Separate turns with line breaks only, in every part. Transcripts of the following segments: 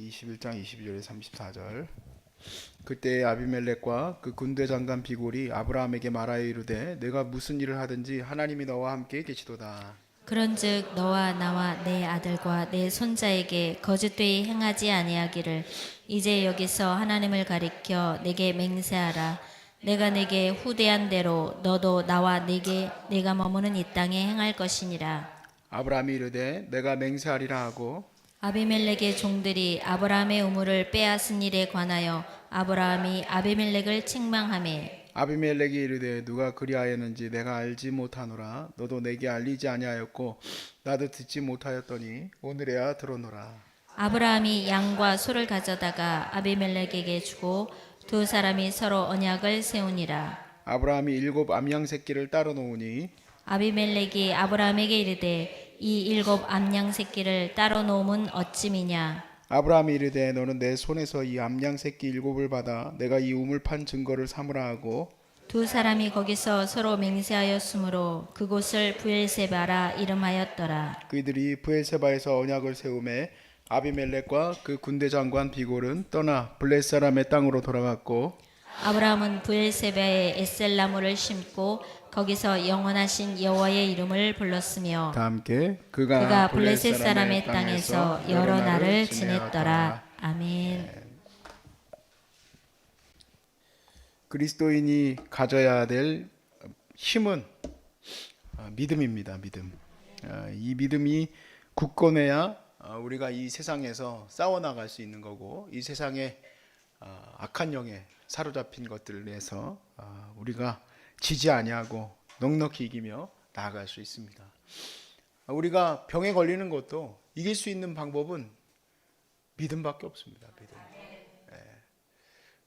21장 22절에 34절. 그때 아비멜렉과 그 군대 장관 비골이 아브라함에게 말하여 이르되 내가 무슨 일을 하든지 하나님이 너와 함께 계시도다.
그런즉 너와 나와 내 아들과 내 손자에게 거짓되이 행하지 아니하기를 이제 여기서 하나님을 가리켜 내게 맹세하라. 내가 내게 후대한 대로 너도 나와 내가 머무는 이 땅에 행할 것이니라.
아브라함이 이르되 내가 맹세하리라 하고
아비멜렉의 종들이 아브라함의 우물을 빼앗은 일에 관하여 아브라함이 아비멜렉을 책망하매
아비멜렉이 이르되 누가 그리하였는지 내가 알지 못하노라. 너도 내게 알리지 아니하였고 나도 듣지 못하였더니 오늘에야 들어노라.
아브라함이 양과 소를 가져다가 아비멜렉에게 주고 두 사람이 서로 언약을 세우니라.
아브라함이 7 암양 새끼를 따로 놓으니
아비멜렉이 아브라함에게 이르되 이 7 암양 새끼를 따로 놓음은 어찌미냐.
아브라함이 이르되 너는 내 손에서 이 암양 새끼 7을 받아 내가 이 우물 판 증거를 삼으라 하고
두 사람이 거기서 서로 맹세하였으므로 그곳을 부엘세바라 이름하였더라.
그들이 브엘세바에서 언약을 세우매 아비멜렉과 그 군대 장관 비골은 떠나 블레 사람의 땅으로 돌아갔고
아브라함은 부엘세바에 에셀나무를 심고 거기서 영원하신 여호와의 이름을 불렀으며
다 함께
그가 블레셋 사람의 땅에서 여러 날을 지냈더라. 아멘.
그리스도인이 가져야 될 힘은 믿음입니다. 믿음. 이 믿음이 굳건해야 우리가 이 세상에서 싸워나갈 수 있는 거고 이 세상의 악한 영에 사로잡힌 것들을 위해서 우리가 지지 아니하고 넉넉히 이기며 나아갈 수 있습니다. 우리가 병에 걸리는 것도 이길 수 있는 방법은 믿음밖에 없습니다. 믿음.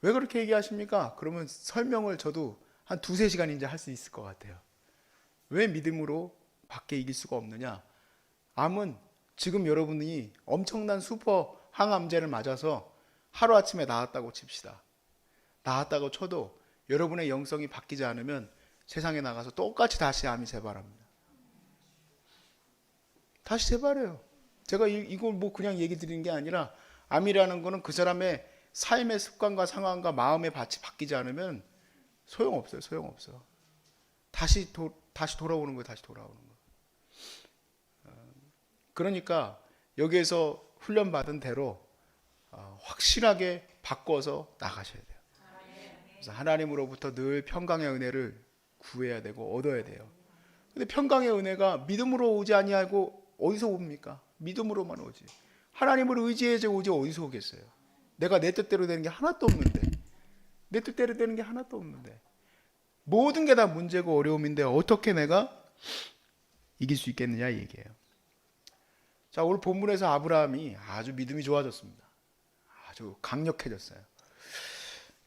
왜 그렇게 얘기하십니까? 그러면 설명을 저도 한 2-3시간 이제 할 수 있을 것 같아요. 왜 믿음으로 밖에 이길 수가 없느냐? 암은 지금 여러분이 엄청난 슈퍼 항암제를 맞아서 하루아침에 나았다고 칩시다. 나았다고 쳐도 여러분의 영성이 바뀌지 않으면 세상에 나가서 똑같이 다시 암이 재발합니다. 다시 재발해요. 제가 이걸 뭐 그냥 얘기 드리는 게 아니라 암이라는 거는 그 사람의 삶의 습관과 상황과 마음의 밭이 바뀌지 않으면 소용없어요. 소용없어. 다시 돌아오는 거예요. 다시 돌아오는 거. 그러니까 여기에서 훈련받은 대로 확실하게 바꿔서 나가셔야 돼요. 그래서 하나님으로부터 늘 평강의 은혜를 구해야 되고 얻어야 돼요. 근데 평강의 은혜가 믿음으로 오지 아니하고 어디서 옵니까? 믿음으로만 오지. 하나님을 의지해서 오지 어디서 오겠어요? 내가 내 뜻대로 되는 게 하나도 없는데, 내 뜻대로 되는 게 하나도 없는데, 모든 게 다 문제고 어려움인데 어떻게 내가 이길 수 있겠느냐 이 얘기예요. 자, 오늘 본문에서 아브라함이 아주 믿음이 좋아졌습니다. 아주 강력해졌어요.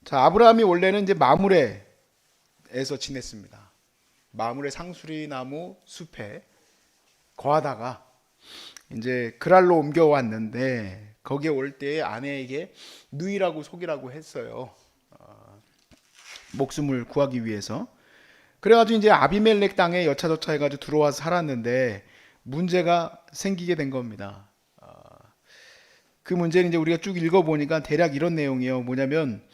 자, 아브라함이 원래는 이제 마므레에서 지냈습니다. 마므레 상수리 나무 숲에 거하다가 이제 그랄로 옮겨왔는데 거기에 올 때에 아내에게 누이라고 속이라고 했어요. 목숨을 구하기 위해서. 그래가지고 이제 아비멜렉 땅에 여차저차 해가지고 들어와서 살았는데 문제가 생기게 된 겁니다. 그 문제는 이제 우리가 쭉 읽어보니까 대략 이런 내용이에요. 뭐냐면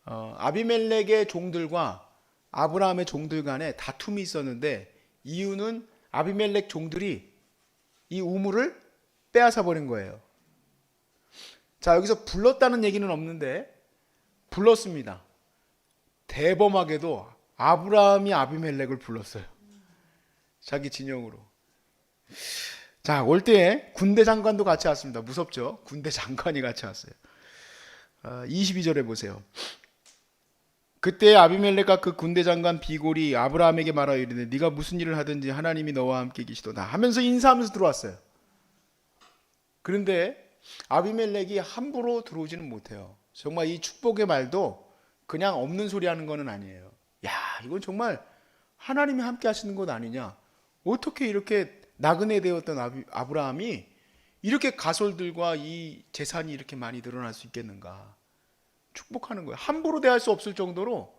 아비멜렉의 종들과 아브라함의 종들 간에 다툼이 있었는데 이유는 아비멜렉 종들이 이 우물을 빼앗아 버린 거예요. 자, 여기서 불렀다는 얘기는 없는데 불렀습니다. 대범하게도 아브라함이 아비멜렉을 불렀어요. 자기 진영으로. 자, 올 때에 군대 장관도 같이 왔습니다. 무섭죠? 군대 장관이 같이 왔어요. 22절에 보세요. 그때 아비멜렉과 그 군대 장관 비골이 아브라함에게 말하여 이르되 네가 무슨 일을 하든지 하나님이 너와 함께 계시도다 하면서 인사하면서 들어왔어요. 그런데 아비멜렉이 함부로 들어오지는 못해요. 정말 이 축복의 말도 그냥 없는 소리 하는 거는 아니에요. 야, 이건 정말 하나님이 함께 하시는 것 아니냐. 어떻게 이렇게 나그네 되었던 아브라함이 이렇게 가솔들과 이 재산이 이렇게 많이 늘어날 수 있겠는가. 축복하는 거예요. 함부로 대할 수 없을 정도로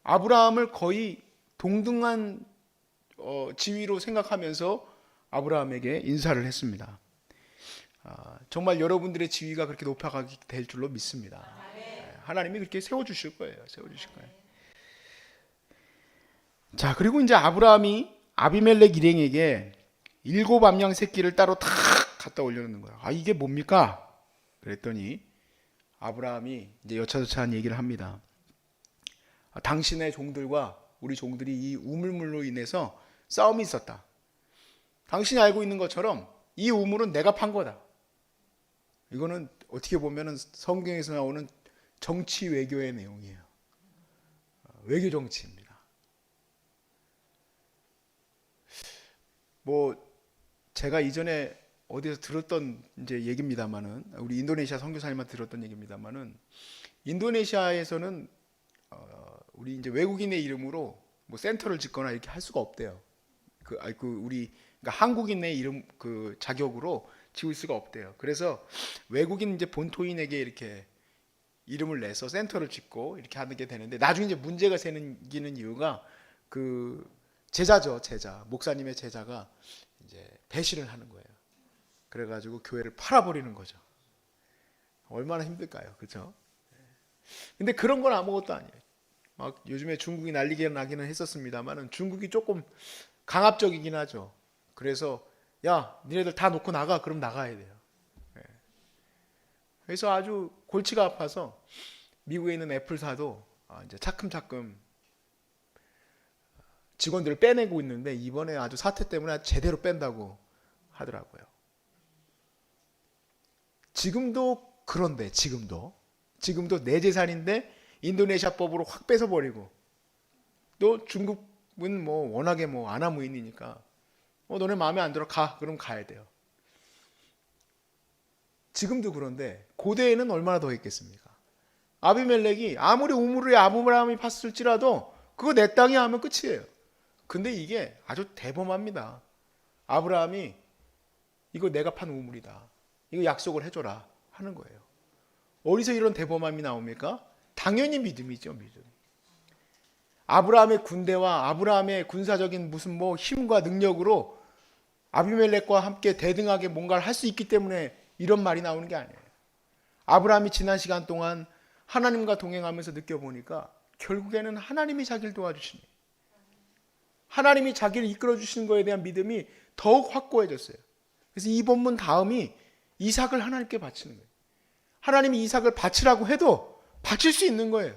아브라함을 거의 동등한 지위로 생각하면서 아브라함에게 인사를 했습니다. 정말 여러분들의 지위가 그렇게 높아가게 될 줄로 믿습니다. 하나님이 그렇게 세워주실 거예요. 세워주실 거예요. 자, 그리고 이제 아브라함이 아비멜렉 일행에게 7 암양 새끼를 따로 탁 갖다 올려놓는 거야. 이게 뭡니까? 그랬더니 아브라함이 이제 여차저차한 얘기를 합니다. 당신의 종들과 우리 종들이 이 우물물로 인해서 싸움이 있었다. 당신이 알고 있는 것처럼 이 우물은 내가 판 거다. 이거는 어떻게 보면 성경에서 나오는 정치 외교의 내용이에요. 외교 정치입니다. 뭐 제가 이전에 어디서 들었던 이제 얘기입니다만은, 우리 인도네시아 선교사님한테 들었던 얘기입니다만은, 인도네시아에서는 우리 이제 외국인의 이름으로 뭐 센터를 짓거나 이렇게 할 수가 없대요. 우리 그러니까 한국인의 이름 그 자격으로 지을 수가 없대요. 그래서 외국인 이제 본토인에게 이렇게 이름을 내서 센터를 짓고 이렇게 하는 게 되는데, 나중에 이제 문제가 생기는 이유가 그 제자죠, 제자. 목사님의 제자가 이제 배신을 하는 거예요. 그래가지고 교회를 팔아버리는 거죠. 얼마나 힘들까요, 그렇죠? 근데 그런 건 아무것도 아니에요. 막 요즘에 중국이 난리가 나기는 했었습니다만은 중국이 조금 강압적이긴 하죠. 그래서 야, 니네들 다 놓고 나가. 그럼 나가야 돼요. 그래서 아주 골치가 아파서 미국에 있는 애플사도 이제 차츰차츰 직원들을 빼내고 있는데, 이번에 아주 사태 때문에 제대로 뺀다고 하더라고요. 지금도 그런데 지금도 내 재산인데 인도네시아법으로 확 뺏어버리고, 또 중국은 뭐 워낙에 뭐 아나무인이니까 너네 마음에 안 들어 가. 그럼 가야 돼요. 지금도 그런데 고대에는 얼마나 더 했겠습니까? 아비멜렉이 아무리 우물을 아브라함이 팠을지라도 그거 내 땅이 하면 끝이에요. 근데 이게 아주 대범합니다. 아브라함이 이거 내가 판 우물이다, 이거 약속을 해줘라 하는 거예요. 어디서 이런 대범함이 나옵니까? 당연히 믿음이죠, 믿음. 아브라함의 군대와 아브라함의 군사적인 무슨 뭐 힘과 능력으로 아비멜렉과 함께 대등하게 뭔가를 할 수 있기 때문에 이런 말이 나오는 게 아니에요. 아브라함이 지난 시간 동안 하나님과 동행하면서 느껴보니까 결국에는 하나님이 자기를 도와주시니, 하나님이 자기를 이끌어 주시는 것에 대한 믿음이 더욱 확고해졌어요. 그래서 이 본문 다음이 이삭을 하나님께 바치는 거예요. 하나님이 이삭을 바치라고 해도 바칠 수 있는 거예요.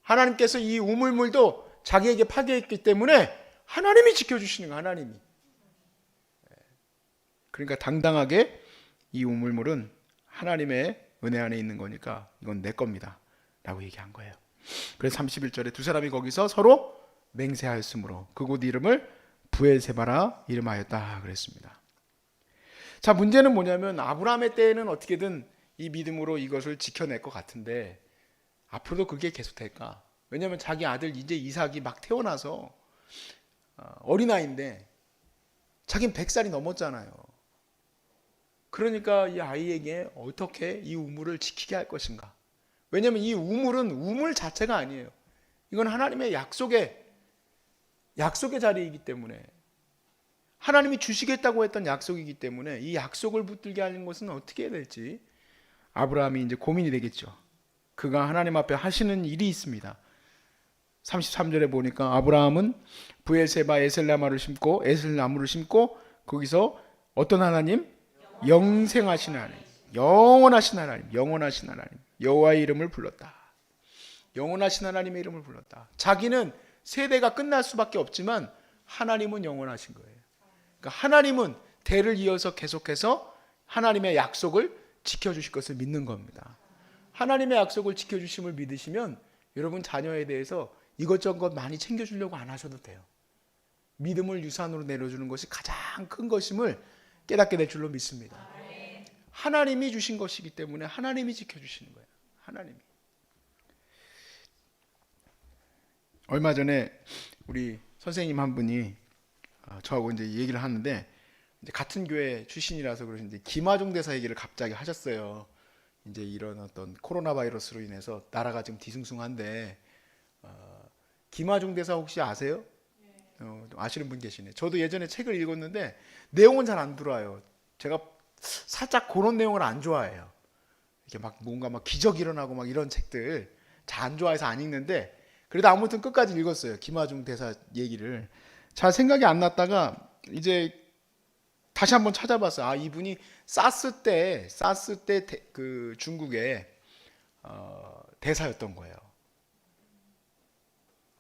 하나님께서 이 우물물도 자기에게 파괴했기 때문에 하나님이 지켜주시는 거예요. 하나님이. 그러니까 당당하게 이 우물물은 하나님의 은혜 안에 있는 거니까 이건 내 겁니다 라고 얘기한 거예요. 그래서 31절에 두 사람이 거기서 서로 맹세하였으므로 그곳 이름을 부엘세바라 이름하였다 그랬습니다. 자, 문제는 뭐냐면 아브라함의 때에는 어떻게든 이 믿음으로 이것을 지켜낼 것 같은데 앞으로도 그게 계속될까? 왜냐하면 자기 아들 이제 이삭이 막 태어나서 어린아이인데 자기는 100살이 넘었잖아요. 그러니까 이 아이에게 어떻게 이 우물을 지키게 할 것인가? 왜냐하면 이 우물은 우물 자체가 아니에요. 이건 하나님의 약속의 자리이기 때문에, 하나님이 주시겠다고 했던 약속이기 때문에 이 약속을 붙들게 하는 것은 어떻게 해야 될지 아브라함이 이제 고민이 되겠죠. 그가 하나님 앞에 하시는 일이 있습니다. 33절에 보니까 아브라함은 부엘세바 에셀나무를 심고 거기서 어떤 하나님? 영생하신 하나님, 영원하신 하나님 여호와의 이름을 불렀다. 영원하신 하나님의 이름을 불렀다. 자기는 세대가 끝날 수밖에 없지만 하나님은 영원하신 거예요. 그러니까 하나님은 대를 이어서 계속해서 하나님의 약속을 지켜주실 것을 믿는 겁니다. 하나님의 약속을 지켜주심을 믿으시면 여러분 자녀에 대해서 이것저것 많이 챙겨주려고 안 하셔도 돼요. 믿음을 유산으로 내려주는 것이 가장 큰 것임을 깨닫게 될 줄로 믿습니다. 하나님이 주신 것이기 때문에 하나님이 지켜주시는 거예요. 하나님이. 얼마 전에 우리 선생님 한 분이 저하고 이제 얘기를 하는데, 이제 같은 교회 출신이라서 그러신지 김하중 대사 얘기를 갑자기 하셨어요. 이제 이런 어떤 코로나 바이러스로 인해서 나라가 지금 뒤숭숭한데 김하중 대사 혹시 아세요? 아시는 분 계시네. 저도 예전에 책을 읽었는데 내용은 잘 안 들어와요. 제가 살짝 그런 내용을 안 좋아해요. 이렇게 막 뭔가 막 기적 일어나고 막 이런 책들 잘 안 좋아해서 안 읽는데, 그래도 아무튼 끝까지 읽었어요. 김하중 대사 얘기를. 잘 생각이 안 났다가 이제 다시 한번 찾아봤어요. 아, 이분이 사스 때 그 중국의 대사였던 거예요.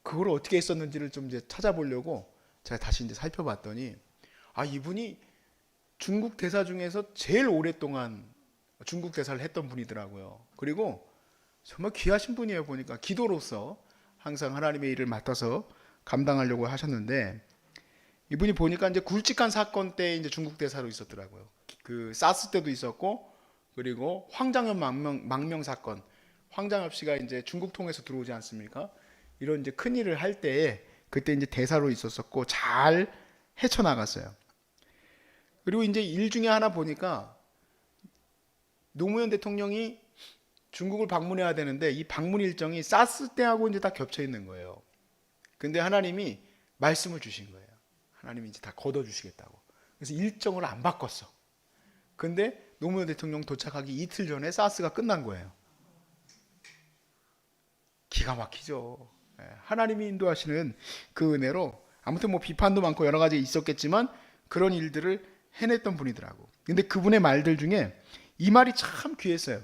그걸 어떻게 했었는지를 좀 이제 찾아보려고 제가 다시 이제 살펴봤더니, 아, 이분이 중국 대사 중에서 제일 오랫동안 중국 대사를 했던 분이더라고요. 그리고 정말 귀하신 분이에요. 보니까 기도로서 항상 하나님의 일을 맡아서 감당하려고 하셨는데, 이분이 보니까 이제 굵직한 사건 때 이제 중국 대사로 있었더라고요. 그 사스 때도 있었고, 그리고 황장엽 망명 사건, 황장엽 씨가 이제 중국 통해서 들어오지 않습니까? 이런 이제 큰 일을 할 때에 그때 이제 대사로 있었었고 잘 헤쳐나갔어요. 그리고 이제 일 중에 하나 보니까 노무현 대통령이 중국을 방문해야 되는데 이 방문 일정이 사스 때하고 이제 다 겹쳐 있는 거예요. 근데 하나님이 말씀을 주신 거예요. 하나님이 이제 다 걷어 주시겠다고. 그래서 일정을 안 바꿨어. 근데 노무현 대통령 도착하기 이틀 전에 사스가 끝난 거예요. 기가 막히죠. 하나님이 인도하시는 그 은혜로 아무튼 뭐 비판도 많고 여러 가지 있었겠지만 그런 일들을 해냈던 분이더라고. 근데 그분의 말들 중에 이 말이 참 귀했어요.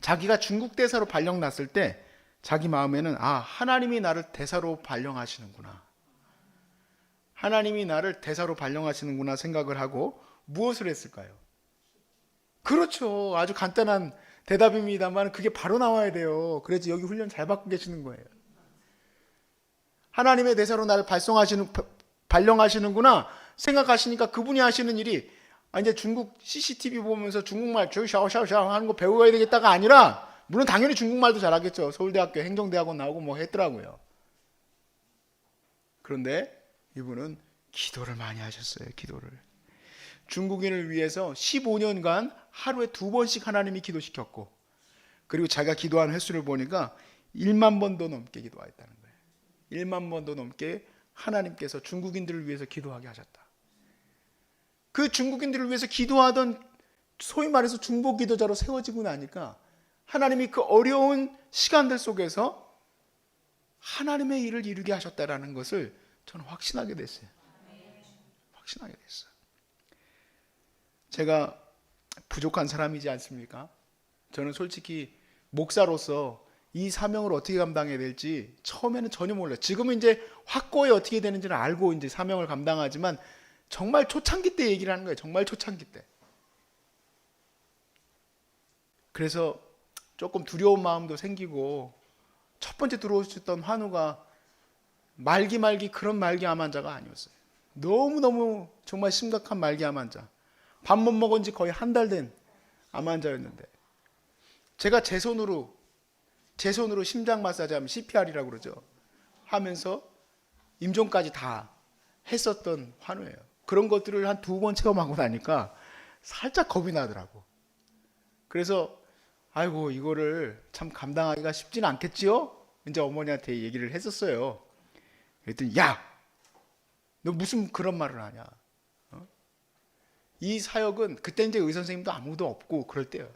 자기가 중국 대사로 발령났을 때 자기 마음에는, 아, 하나님이 나를 대사로 발령하시는구나. 하나님이 나를 대사로 발령하시는구나 생각을 하고 무엇을 했을까요? 그렇죠. 아주 간단한 대답입니다만 그게 바로 나와야 돼요. 그래서 여기 훈련 잘 받고 계시는 거예요. 하나님의 대사로 나를 발령하시는구나 생각하시니까 그분이 하시는 일이, 이제 중국 CCTV 보면서 중국말 샤오샤오샤오 하는 거 배워야 되겠다가 아니라, 물론 당연히 중국말도 잘하겠죠. 서울대학교 행정대학원 나오고 뭐 했더라고요. 그런데 이분은 기도를 많이 하셨어요. 기도를. 중국인을 위해서 15년간 하루에 2번씩 하나님이 기도시켰고, 그리고 자기가 기도한 횟수를 보니까 1만 번도 넘게 기도했다는 거예요. 1만 번도 넘게 하나님께서 중국인들을 위해서 기도하게 하셨다. 그 중국인들을 위해서 기도하던, 소위 말해서 중보 기도자로 세워지고 나니까 하나님이 그 어려운 시간들 속에서 하나님의 일을 이루게 하셨다라는 것을 저는 확신하게 됐어요. 확신하게 됐어요. 제가 부족한 사람이지 않습니까? 저는 솔직히 목사로서 이 사명을 어떻게 감당해야 될지 처음에는 전혀 몰라요. 지금은 이제 확고히 어떻게 되는지는 알고 이제 사명을 감당하지만 정말 초창기 때 얘기를 하는 거예요. 정말 초창기 때. 그래서 조금 두려운 마음도 생기고, 첫 번째 들어오셨던 환우가 말기 그런 말기암 환자가 아니었어요. 너무너무 정말 심각한 말기암 환자. 밥 못 먹은 지 거의 한 달 된 암 환자였는데, 제가 제 손으로 심장 마사지 하면 CPR이라고 그러죠. 하면서 임종까지 다 했었던 환우예요. 그런 것들을 한 2번 체험하고 나니까 살짝 겁이 나더라고. 그래서 아이고, 이거를 참 감당하기가 쉽지는 않겠지요? 이제 어머니한테 얘기를 했었어요. 그랬더니, 야, 너 무슨 그런 말을 하냐? 이 사역은, 그때 이제 의사 선생님도 아무도 없고 그럴 때요.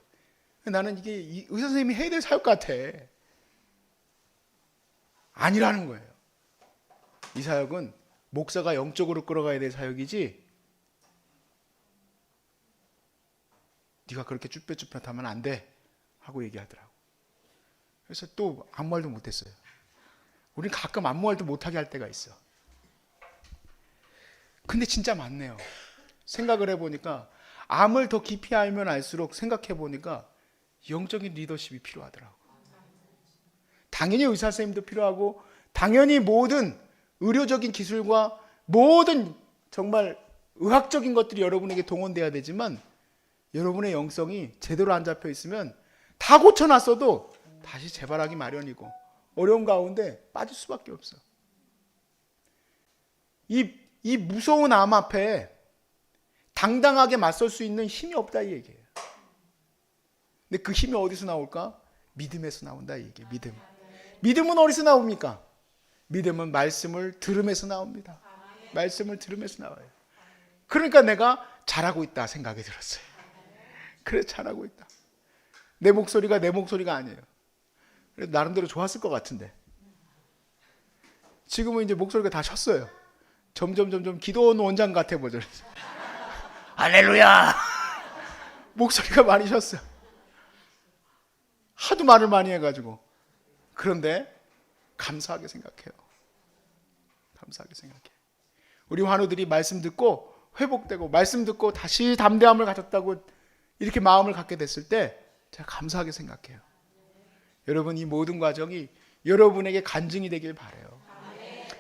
나는 이게 의사 선생님이 해야 될 사역 같아. 아니라는 거예요. 이 사역은 목사가 영적으로 끌어가야 될 사역이지, 네가 그렇게 쭈뼛쭈뼛하면 안 돼 하고 얘기하더라고. 그래서 또 아무 말도 못했어요. 우린 가끔 아무 말도 못하게 할 때가 있어. 근데 진짜 많네요. 생각을 해보니까, 암을 더 깊이 알면 알수록 생각해보니까 영적인 리더십이 필요하더라고. 당연히 의사 선생님도 필요하고, 당연히 모든 의료적인 기술과 모든 정말 의학적인 것들이 여러분에게 동원돼야 되지만, 여러분의 영성이 제대로 안 잡혀 있으면 다 고쳐놨어도 다시 재발하기 마련이고 어려운 가운데 빠질 수밖에 없어. 이 무서운 암 앞에 당당하게 맞설 수 있는 힘이 없다 이 얘기예요. 근데 그 힘이 어디서 나올까? 믿음에서 나온다 이 얘기예요. 믿음은 어디서 나옵니까? 믿음은 말씀을 들음에서 나옵니다. 말씀을 들음에서 나와요. 그러니까 내가 잘하고 있다 생각이 들었어요. 그래, 잘하고 있다. 내 목소리가 내 목소리가 아니에요. 그래서 나름대로 좋았을 것 같은데 지금은 이제 목소리가 다 셨어요. 점점 기도원 원장 같아 보죠. 할렐루야. 목소리가 많이 셨어요. 하도 말을 많이 해가지고. 그런데 감사하게 생각해요. 감사하게 생각해. 우리 환우들이 말씀 듣고 회복되고 말씀 듣고 다시 담대함을 가졌다고 이렇게 마음을 갖게 됐을 때 제가 감사하게 생각해요. 여러분, 이 모든 과정이 여러분에게 간증이 되길 바라요.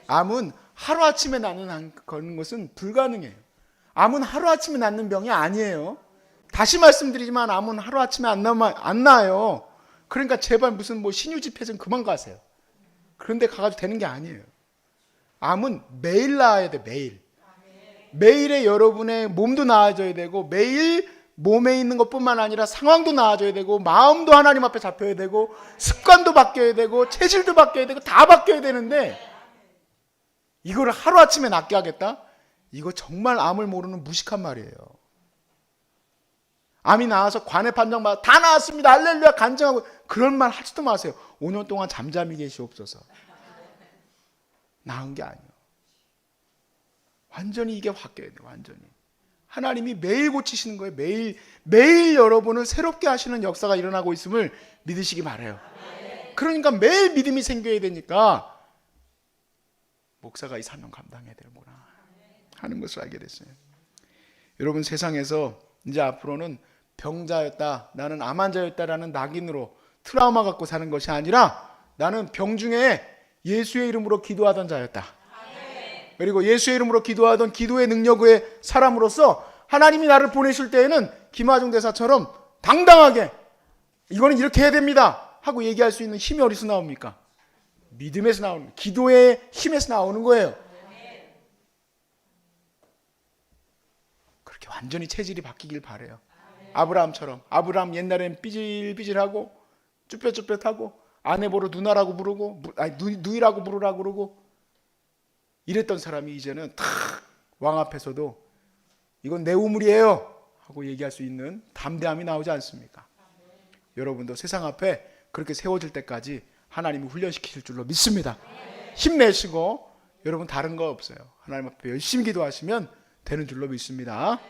암은 하루아침에 낫는 것은 불가능해요. 암은 하루아침에 낫는 병이 아니에요. 다시 말씀드리지만 암은 하루아침에 안 나요. 그러니까 제발 무슨 뭐 신유집회 그만 가세요. 그런데 가가지고 되는 게 아니에요. 암은 매일 나아야 돼. 매일에 여러분의 몸도 나아져야 되고 매일 몸에 있는 것뿐만 아니라 상황도 나아져야 되고 마음도 하나님 앞에 잡혀야 되고 습관도 바뀌어야 되고 체질도 바뀌어야 되고 다 바뀌어야 되는데 이거를 하루아침에 낫게 하겠다? 이거 정말 암을 모르는 무식한 말이에요. 암이 나와서 관의 판정받아 다 나았습니다. 할렐루야 간증하고 그런 말 하지도 마세요. 5년 동안 잠잠히 계시옵소서. 나은 게 아니에요. 완전히 이게 바뀌어야 돼요. 완전히. 하나님이 매일 고치시는 거예요. 매일 여러분을 새롭게 하시는 역사가 일어나고 있음을 믿으시기 바라요. 그러니까 매일 믿음이 생겨야 되니까 목사가 이 사명 감당해야 되는구나 하는 것을 알게 됐어요. 여러분, 세상에서 이제 앞으로는 병자였다, 나는 암 환자였다라는 낙인으로 트라우마 갖고 사는 것이 아니라 나는 병 중에 예수의 이름으로 기도하던 자였다. 그리고 예수의 이름으로 기도하던 기도의 능력의 사람으로서 하나님이 나를 보내실 때에는 김하중 대사처럼 당당하게 이거는 이렇게 해야 됩니다 하고 얘기할 수 있는 힘이 어디서 나옵니까? 믿음에서 나오는, 기도의 힘에서 나오는 거예요. 그렇게 완전히 체질이 바뀌길 바래요. 아브라함처럼. 아브라함 옛날엔 삐질삐질하고 쭈뼛쭈뼛하고 아내 보러 누나라고 부르고 누이라고 부르라고 그러고 이랬던 사람이 이제는 탁 왕 앞에서도 이건 내 우물이에요 하고 얘기할 수 있는 담대함이 나오지 않습니까? 여러분도 세상 앞에 그렇게 세워질 때까지 하나님이 훈련시키실 줄로 믿습니다. 힘내시고 여러분 다른 거 없어요. 하나님 앞에 열심히 기도하시면 되는 줄로 믿습니다.